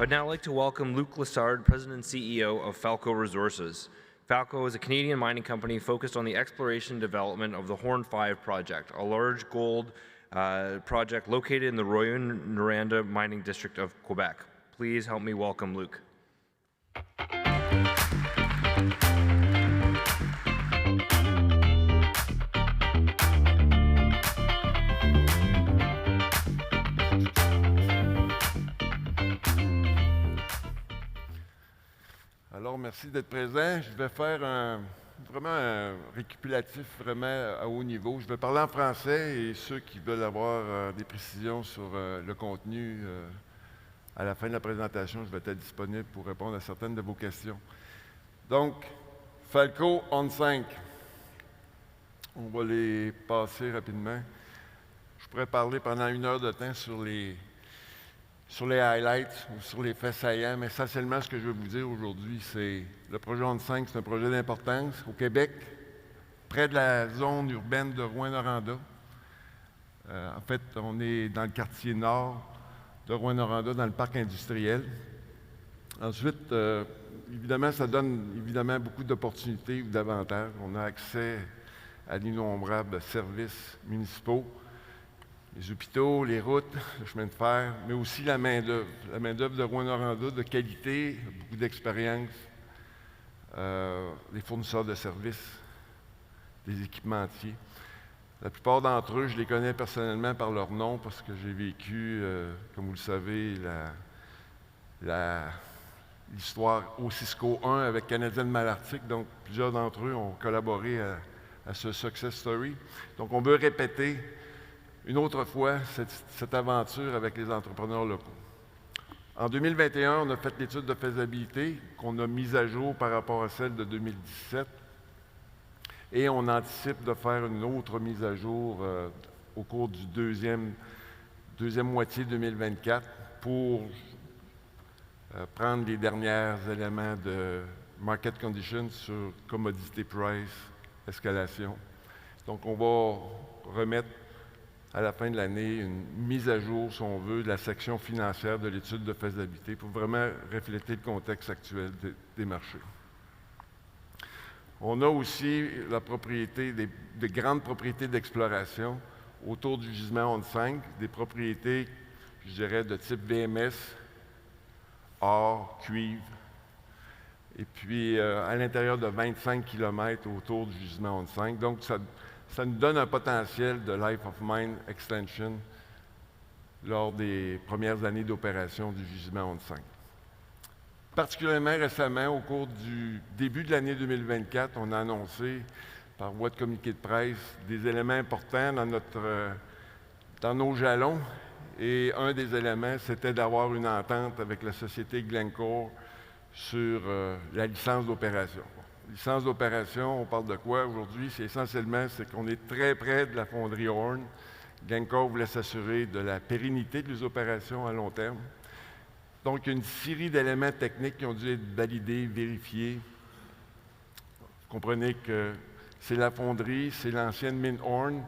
I'd now like to welcome Luc Lessard, President and CEO of Falco Resources. Falco is a Canadian mining company focused on the exploration and development of the Horn 5 project, a large gold project located in the Rouyn-Noranda mining district of Quebec. Please help me welcome Luc. Alors, merci d'être présent. Je vais faire vraiment un récapitulatif vraiment à haut niveau. Je vais parler en français et ceux qui veulent avoir des précisions sur le contenu, à la fin de la présentation, je vais être disponible pour répondre à certaines de vos questions. Donc, Falco Horn 5. On va les passer rapidement. Je pourrais parler pendant 1 heure de temps sur les highlights ou sur les faits saillants, mais essentiellement, ce que je veux vous dire aujourd'hui, c'est le projet Horn 5, c'est un projet d'importance au Québec, près de la zone urbaine de Rouyn-Noranda. En fait, on est dans le quartier nord de Rouyn-Noranda, dans le parc industriel. Ensuite, évidemment, ça donne beaucoup d'opportunités ou d'avantages. On a accès à d'innombrables services municipaux, les hôpitaux, les routes, le chemin de fer, mais aussi la main-d'œuvre. La main-d'œuvre de Rouyn-Noranda de qualité, beaucoup d'expérience, les fournisseurs de services, des équipementiers. La plupart d'entre eux, je les connais personnellement par leur nom parce que j'ai vécu, comme vous le savez, l'histoire au Cisco 1 avec Canadian Malartic. Donc, plusieurs d'entre eux ont collaboré à ce success story. Donc, on veut répéter une autre fois cette aventure avec les entrepreneurs locaux. En 2021, on a fait l'étude de faisabilité qu'on a mise à jour par rapport à celle de 2017 et on anticipe de faire une autre mise à jour au cours du deuxième moitié 2024 pour prendre les derniers éléments de market conditions sur commodity price, escalation. Donc, on va remettre à la fin de l'année, une mise à jour, si on veut, de la section financière de l'étude de faisabilité pour vraiment refléter le contexte actuel des marchés. On a aussi la propriété, des grandes propriétés d'exploration autour du gisement Horn 5, des propriétés, je dirais, de type VMS, or, cuivre, et puis à l'intérieur de 25 km autour du gisement Horn 5. Donc, ça nous donne un potentiel de life of mine extension lors des premières années d'opération du gisement Horn 5. Particulièrement récemment, au cours du début de l'année 2024, on a annoncé par voie de communiqué de presse des éléments importants dans nos jalons. Et un des éléments, c'était d'avoir une entente avec la société Glencore sur la licence d'opération. Licence d'opération, on parle de quoi aujourd'hui? C'est essentiellement qu'on est très près de la fonderie Horn. Glencore voulait s'assurer de la pérennité des opérations à long terme. Donc, il y a une série d'éléments techniques qui ont dû être validés, vérifiés. Vous comprenez que c'est la fonderie, c'est l'ancienne mine Horn,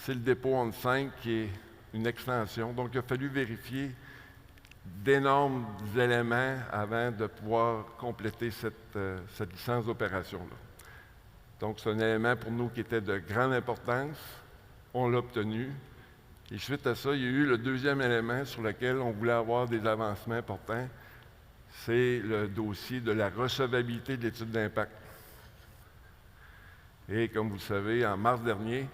c'est le dépôt Horn 5 qui est une extension. Donc, il a fallu vérifier d'énormes éléments avant de pouvoir compléter cette licence d'opération-là. Donc, c'est un élément pour nous qui était de grande importance. On l'a obtenu. Et suite à ça, il y a eu le deuxième élément sur lequel on voulait avoir des avancements importants. C'est le dossier de la recevabilité de l'étude d'impact. Et comme vous le savez, en mars dernier,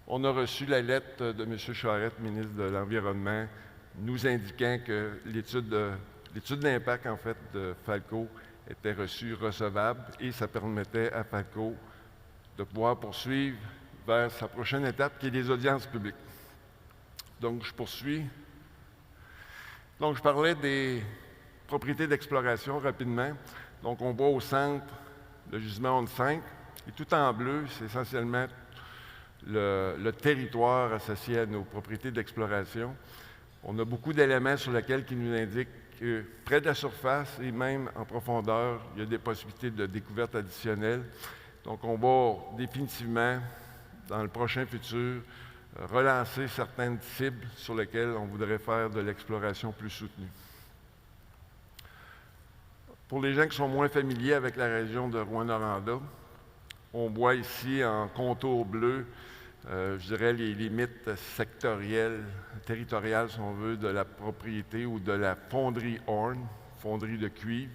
on a reçu la lettre de M. Charette, ministre de l'Environnement, nous indiquant que l'étude d'impact, en fait, de Falco était reçue recevable et ça permettait à Falco de pouvoir poursuivre vers sa prochaine étape, qui est les audiences publiques. Donc, je poursuis. Donc, je parlais des propriétés d'exploration rapidement. Donc, on voit au centre le gisement Horn 5 et tout en bleu, c'est essentiellement le territoire associé à nos propriétés d'exploration. On a beaucoup d'éléments sur lesquels qui nous indiquent que près de la surface et même en profondeur, il y a des possibilités de découverte additionnelles. Donc, on va définitivement, dans le prochain futur, relancer certaines cibles sur lesquelles on voudrait faire de l'exploration plus soutenue. Pour les gens qui sont moins familiers avec la région de Rouyn-Noranda, on voit ici en contour bleu, je dirais, les limites sectorielles, territoriales, si on veut, de la propriété ou de la fonderie Horn, fonderie de cuivre.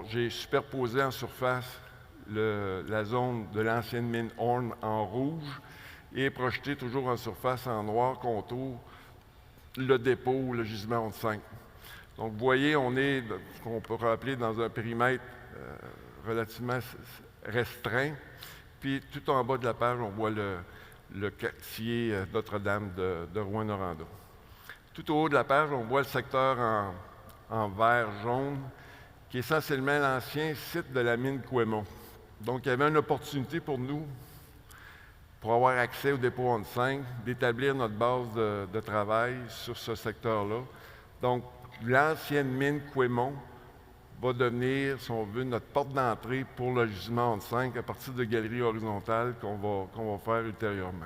J'ai superposé en surface la zone de l'ancienne mine Horn en rouge et projeté toujours en surface en noir contour le dépôt ou le gisement Horn 5. Donc, vous voyez, on est, ce qu'on peut appeler dans un périmètre relativement restreint. Puis, tout en bas de la page, on voit le quartier Notre-Dame de Rouyn-Noranda. Tout au haut de la page, on voit le secteur en vert jaune, qui est essentiellement l'ancien site de la mine Couémont. Donc, il y avait une opportunité pour nous, pour avoir accès au dépôt Horn 5, d'établir notre base de travail sur ce secteur-là. Donc, l'ancienne mine Couémont va devenir, si on veut, notre porte d'entrée pour le gisement Horn 5 à partir de galeries horizontales qu'on va faire ultérieurement.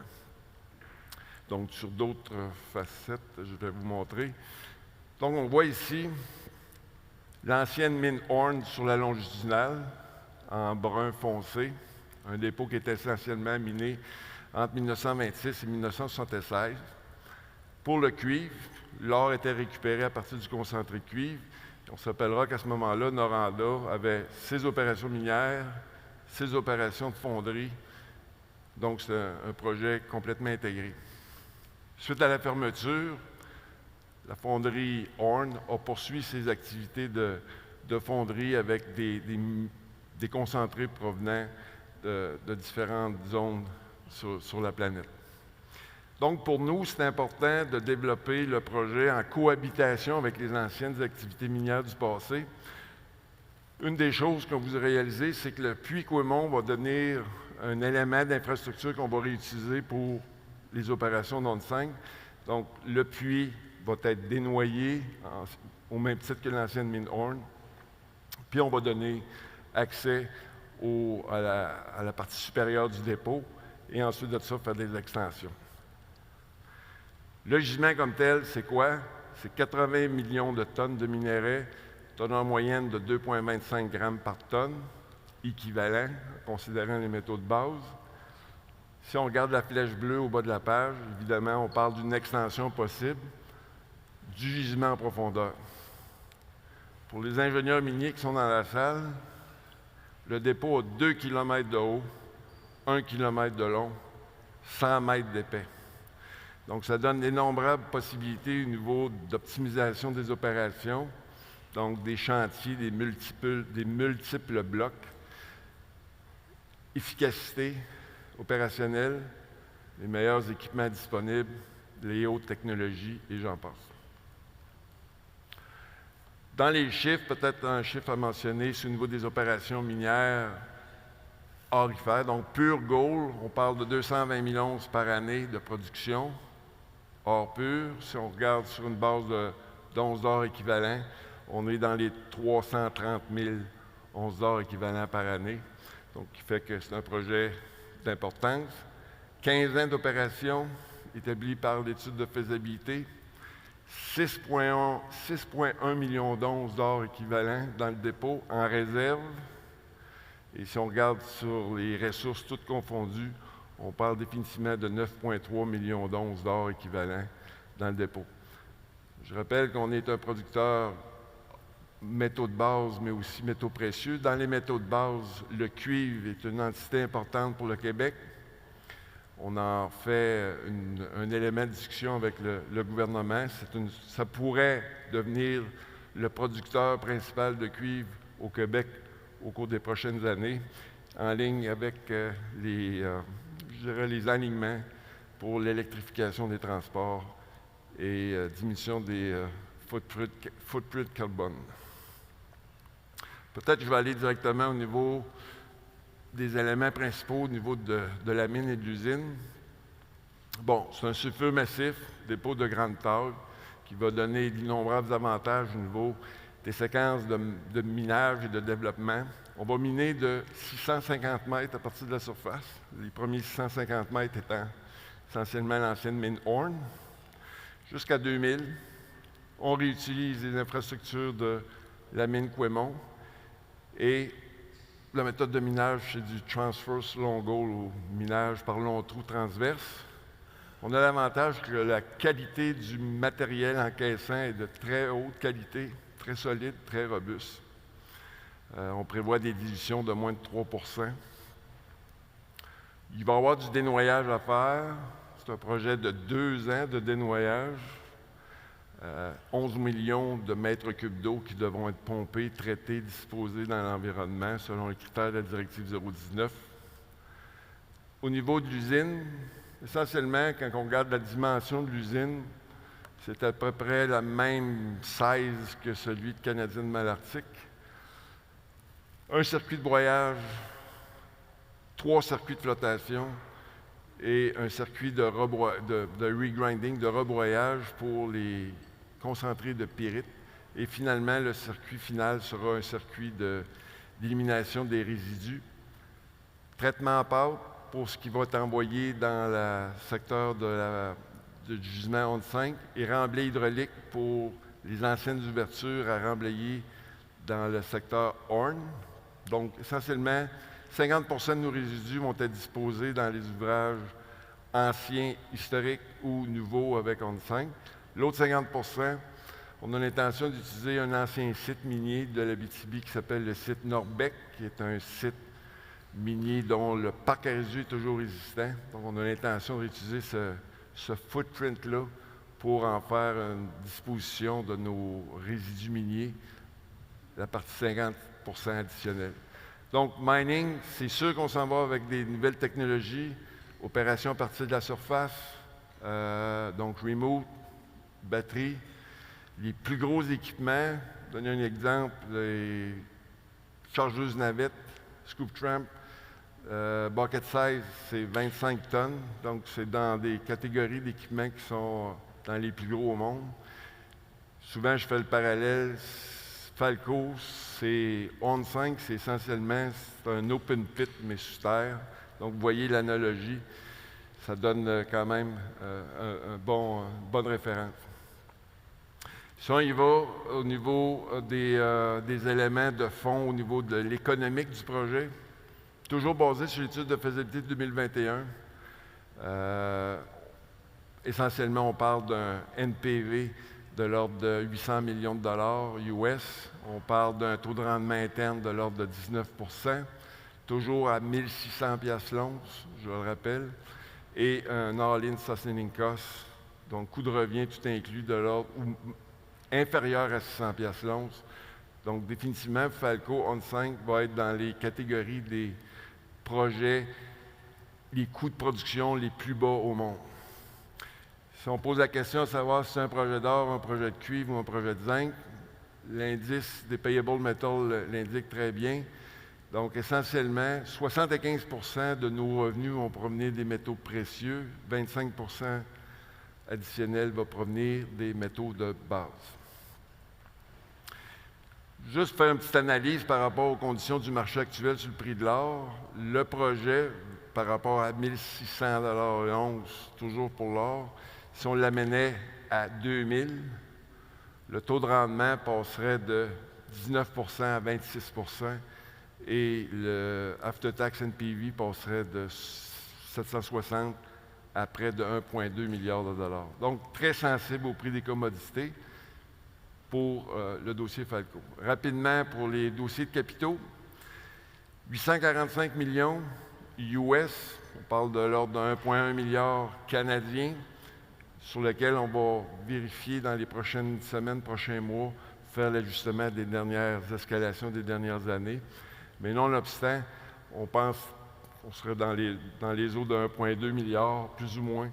Donc, sur d'autres facettes, je vais vous montrer. Donc, on voit ici l'ancienne mine Horn sur la longitudinale, en brun foncé, un dépôt qui était essentiellement miné entre 1926 et 1976. Pour le cuivre, l'or était récupéré à partir du concentré de cuivre. On se rappellera qu'à ce moment-là, Noranda avait ses opérations minières, ses opérations de fonderie. Donc, c'est un projet complètement intégré. Suite à la fermeture, la fonderie Horn a poursuivi ses activités de fonderie avec des concentrés provenant de différentes zones sur la planète. Donc, pour nous, c'est important de développer le projet en cohabitation avec les anciennes activités minières du passé. Une des choses que vous réalisez, c'est que le puits Couémont va devenir un élément d'infrastructure qu'on va réutiliser pour les opérations d'Horn 5. Donc, le puits va être dénoyé au même titre que l'ancienne mine Horn. Puis, on va donner accès à la partie supérieure du dépôt et ensuite de ça, faire des extensions. Le gisement comme tel, c'est quoi? C'est 80 millions de tonnes de minerais, teneur moyenne de 2,25 grammes par tonne, équivalent, considérant les métaux de base. Si on regarde la flèche bleue au bas de la page, évidemment, on parle d'une extension possible du gisement en profondeur. Pour les ingénieurs miniers qui sont dans la salle, le dépôt a 2 km de haut, 1 km de long, 100 mètres d'épais. Donc, ça donne d'innombrables possibilités au niveau d'optimisation des opérations, donc des chantiers, des multiples blocs, efficacité opérationnelle, les meilleurs équipements disponibles, les hautes technologies, et j'en passe. Dans les chiffres, peut-être un chiffre à mentionner, c'est au niveau des opérations minières aurifères, donc pure gold, on parle de 220 000 onces par année de production, or pur. Si on regarde sur une base d'onces d'or équivalent, on est dans les 330 000 onces d'or équivalent par année, donc qui fait que c'est un projet d'importance. 15 ans d'opération établis par l'étude de faisabilité, 6,1 millions d'onces d'or équivalent dans le dépôt en réserve. Et si on regarde sur les ressources toutes confondues, on parle définitivement de 9,3 millions d'onces d'or équivalent dans le dépôt. Je rappelle qu'on est un producteur métaux de base, mais aussi métaux précieux. Dans les métaux de base, le cuivre est une entité importante pour le Québec. On en fait un élément de discussion avec le gouvernement. Ça pourrait devenir le producteur principal de cuivre au Québec au cours des prochaines années, en ligne avec les alignements pour l'électrification des transports et diminution des footprint carbone. Peut-être que je vais aller directement au niveau des éléments principaux au niveau de la mine et de l'usine. Bon, c'est un sulfure massif, dépôt de grande taille, qui va donner d'innombrables avantages au niveau des séquences de minage et de développement. On va miner de 650 mètres à partir de la surface, les premiers 650 mètres étant essentiellement l'ancienne mine Horn, jusqu'à 2000. On réutilise les infrastructures de la mine Quémont. Et la méthode de minage, c'est du transverse long hole, ou minage par long trou transverse. On a l'avantage que la qualité du matériel encaissant est de très haute qualité, très solide, très robuste. On prévoit des dilutions de moins de 3 %. Il va y avoir du dénoyage à faire. C'est un projet de 2 ans de dénoyage. 11 millions de mètres cubes d'eau qui devront être pompés, traités, disposés dans l'environnement selon les critères de la directive 019. Au niveau de l'usine, essentiellement, quand on regarde la dimension de l'usine, c'est à peu près la même size que celui de Canadien de Malartic. Un circuit de broyage, 3 circuits de flottation et un circuit de regrinding, de rebroyage pour les concentrés de pyrite. Et finalement, le circuit final sera un circuit d'élimination des résidus. Traitement en pâte pour ce qui va être envoyé dans le secteur du gisement 11-5 et remblai hydraulique pour les anciennes ouvertures à remblayer dans le secteur Horn. Donc, essentiellement, 50 % de nos résidus vont être disposés dans les ouvrages anciens, historiques ou nouveaux avec 11-5. L'autre 50 %, on a l'intention d'utiliser un ancien site minier de l'Abitibi qui s'appelle le site Norbec, qui est un site minier dont le parc à résidus est toujours existant. Donc, on a l'intention d'utiliser ce footprint-là pour en faire une disposition de nos résidus miniers, la partie 50 % additionnelle. Donc, mining, c'est sûr qu'on s'en va avec des nouvelles technologies, opération à partir de la surface, donc remote, batterie, les plus gros équipements, donner un exemple, les chargeuses navettes, scoop tramp, bucket size, c'est 25 tonnes, donc c'est dans des catégories d'équipements qui sont dans les plus gros au monde. Souvent, je fais le parallèle, Falco, c'est 11-5, c'est essentiellement un open pit, mais sous terre. Donc, vous voyez l'analogie, ça donne quand même une bonne référence. Si on y va au niveau des éléments de fond, au niveau de l'économique du projet, toujours basé sur l'étude de faisabilité de 2021. Essentiellement, on parle d'un NPV de l'ordre de 800 millions de dollars US. On parle d'un taux de rendement interne de l'ordre de 19 %, toujours à 1 600 $ l'once, je le rappelle, et un all-in sustaining cost, donc coût de revient tout inclus de l'ordre inférieur à 600 $ l'once. Donc, définitivement, Falco 11-5 va être dans les catégories des projets, les coûts de production les plus bas au monde. Si on pose la question de savoir si c'est un projet d'or, un projet de cuivre ou un projet de zinc, l'indice des payable metal l'indique très bien. Donc, essentiellement, 75 % de nos revenus vont provenir des métaux précieux, 25 % additionnel va provenir des métaux de base. Juste faire une petite analyse par rapport aux conditions du marché actuel sur le prix de l'or. Le projet, par rapport à 1 600 $ l'once, toujours pour l'or, si on l'amenait à 2000, le taux de rendement passerait de 19 % à 26 % et le after-tax NPV passerait de 760 à près de 1,2 milliard de dollars. Donc, très sensible au prix des commodités pour le dossier Falco. Rapidement, pour les dossiers de capitaux, 845 millions US, on parle de l'ordre de 1,1 milliard canadien, sur lequel on va vérifier dans les prochaines semaines, prochains mois, faire l'ajustement des dernières escalations des dernières années. Mais nonobstant, on pense qu'on serait dans les eaux de 1,2 milliard, plus ou moins,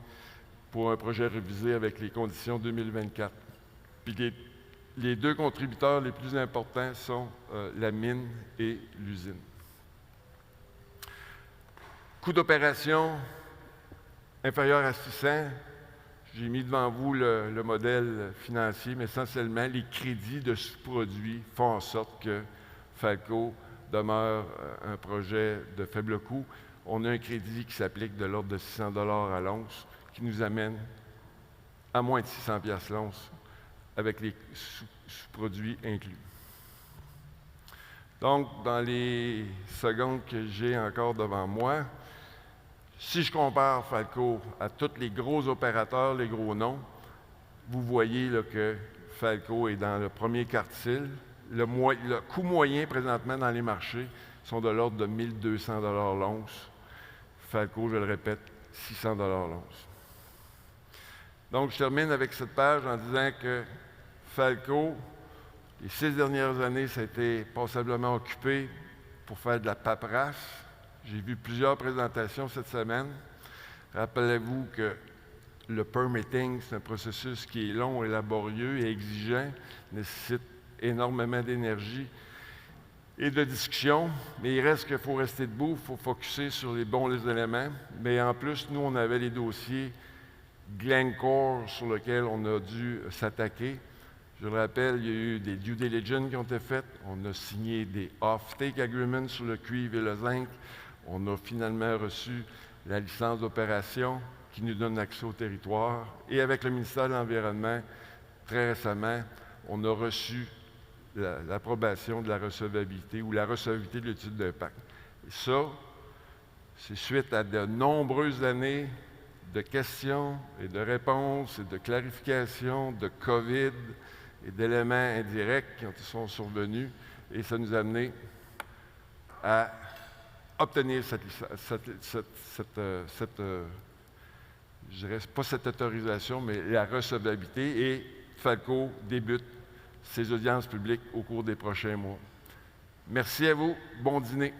pour un projet révisé avec les conditions 2024. Puis les deux contributeurs les plus importants sont la mine et l'usine. Coût d'opération inférieur à 600. J'ai mis devant vous le modèle financier, mais essentiellement, les crédits de sous-produits font en sorte que Falco demeure un projet de faible coût. On a un crédit qui s'applique de l'ordre de 600 $ à l'once, qui nous amène à moins de 600 $ l'once avec les sous-produits inclus. Donc, dans les secondes que j'ai encore devant moi, si je compare Falco à tous les gros opérateurs, les gros noms, vous voyez là, que Falco est dans le premier quartile. Le coût moyen présentement dans les marchés sont de l'ordre de 1 200 l'once. Falco, je le répète, 600 l'once. Donc, je termine avec cette page en disant que Falco, les 6 dernières années, ça a été passablement occupé pour faire de la paperasse. J'ai vu plusieurs présentations cette semaine. Rappelez-vous que le permitting, c'est un processus qui est long et laborieux et exigeant, nécessite énormément d'énergie et de discussion, mais il reste qu'il faut rester debout, il faut focusser sur les bons éléments. Mais en plus, nous, on avait les dossiers Glencore sur lesquels on a dû s'attaquer. Je le rappelle, il y a eu des due diligence qui ont été faites. On a signé des off-take agreements sur le cuivre et le zinc. On a finalement reçu la licence d'opération qui nous donne accès au territoire. Et avec le ministère de l'Environnement, très récemment, on a reçu l'approbation de la recevabilité ou la recevabilité de l'étude d'impact. Et ça, c'est suite à de nombreuses années de questions et de réponses et de clarifications, de COVID et d'éléments indirects qui sont survenus. Et ça nous a amené à obtenir je dirais pas cette autorisation, mais la recevabilité. Et Falco débute ses audiences publiques au cours des prochains mois. Merci à vous. Bon dîner.